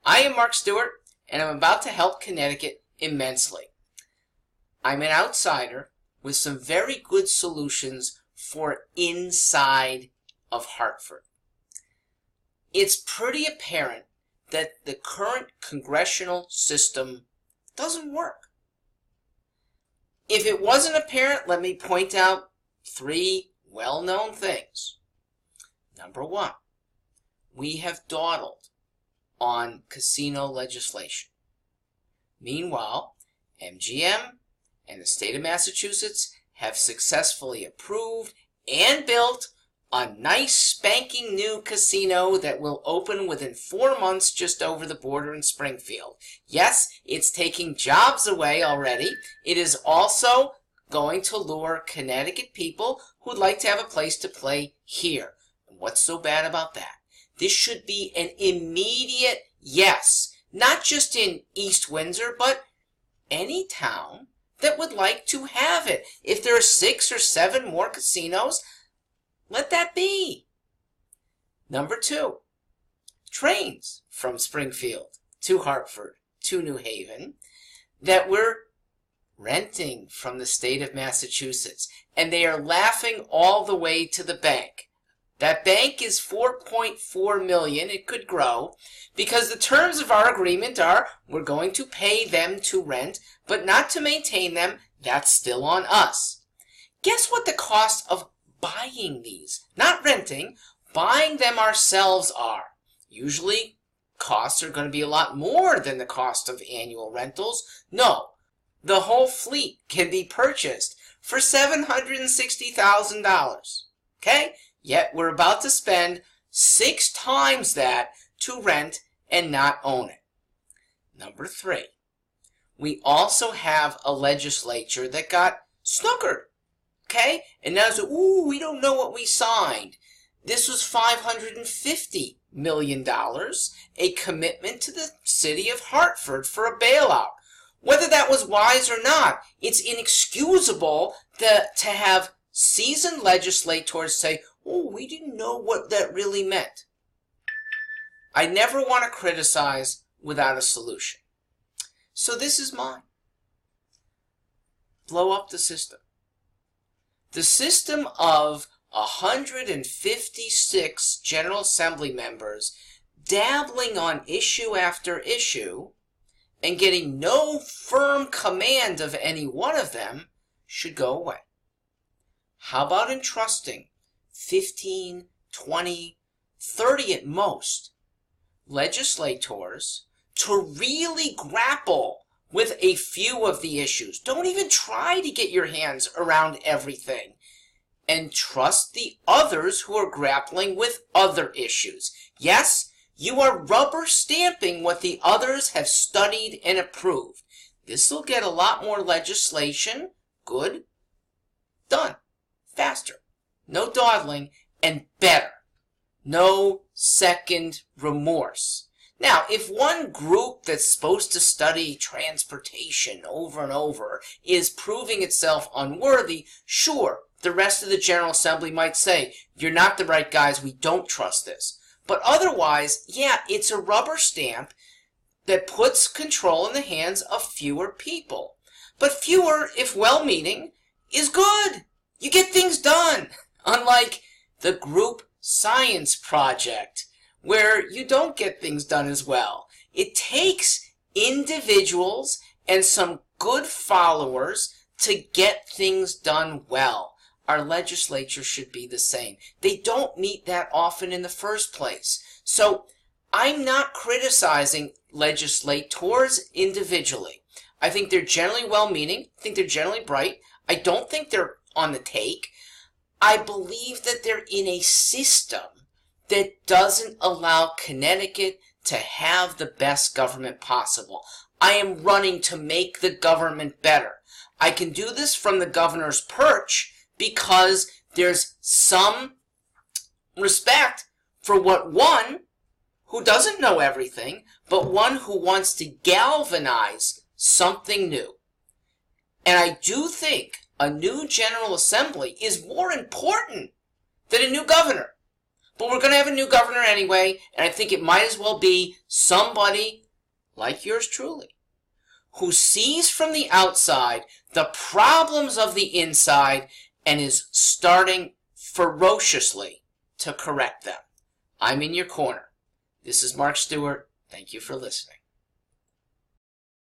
I am Mark Stewart, and I'm about to help Connecticut immensely. I'm an outsider with some very good solutions for inside of Hartford. It's pretty apparent that the current congressional system doesn't work. If it wasn't apparent, let me point out three well-known things. Number one, we have dawdled on casino legislation. Meanwhile, MGM and the state of Massachusetts have successfully approved and built a nice spanking new casino that will open within 4 months just over the border in Springfield. Yes, it's taking jobs away already. It is also going to lure Connecticut people who'd like to have a place to play here. And what's so bad about that? This should be an immediate yes, not just in East Windsor, but any town that would like to have it. If there are 6 or 7 more casinos, let that be. Number two, trains from Springfield to Hartford to New Haven that we're renting from the state of Massachusetts, and they are laughing all the way to the bank. That bank is $4.4 million. It could grow because the terms of our agreement are we're going to pay them to rent, but not to maintain them. That's still on us. Guess what the cost of buying these, not renting, buying them ourselves are? Usually costs are going to be a lot more than the cost of annual rentals. No, the whole fleet can be purchased for $760,000. Okay? Yet we're about to spend 6 times that to rent and not own it. Number three, we also have a legislature that got snookered. Okay? And now it's, ooh, we don't know what we signed. This was $550 million, a commitment to the city of Hartford for a bailout. Whether that was wise or not, it's inexcusable to have seasoned legislators say, oh, we didn't know what that really meant. I never want to criticize without a solution. So this is mine. Blow up the system. The system of 156 General Assembly members dabbling on issue after issue and getting no firm command of any one of them should go away. How about entrusting 15, 20, 30 at most legislators to really grapple with a few of the issues? Don't even try to get your hands around everything. And trust the others who are grappling with other issues. Yes, you are rubber stamping what the others have studied and approved. This will get a lot more legislation, good, done, faster, no dawdling, and better. No second remorse. Now, if one group that's supposed to study transportation over and over is proving itself unworthy, sure, the rest of the General Assembly might say, you're not the right guys, we don't trust this. But otherwise, yeah, it's a rubber stamp that puts control in the hands of fewer people. But fewer, if well-meaning, is good. You get things done. Unlike the group science project, where you don't get things done as well. It takes individuals and some good followers to get things done well. Our legislature should be the same. They don't meet that often in the first place. So I'm not criticizing legislators individually. I think they're generally well-meaning. I think they're generally bright. I don't think they're on the take. I believe that they're in a system that doesn't allow Connecticut to have the best government possible. I am running to make the government better. I can do this from the governor's perch because there's some respect for what one who doesn't know everything, but one who wants to galvanize something new. And I do think a new General Assembly is more important than a new governor. But we're going to have a new governor anyway, and I think it might as well be somebody like yours truly, who sees from the outside the problems of the inside and is starting ferociously to correct them. I'm in your corner. This is Mark Stewart. Thank you for listening.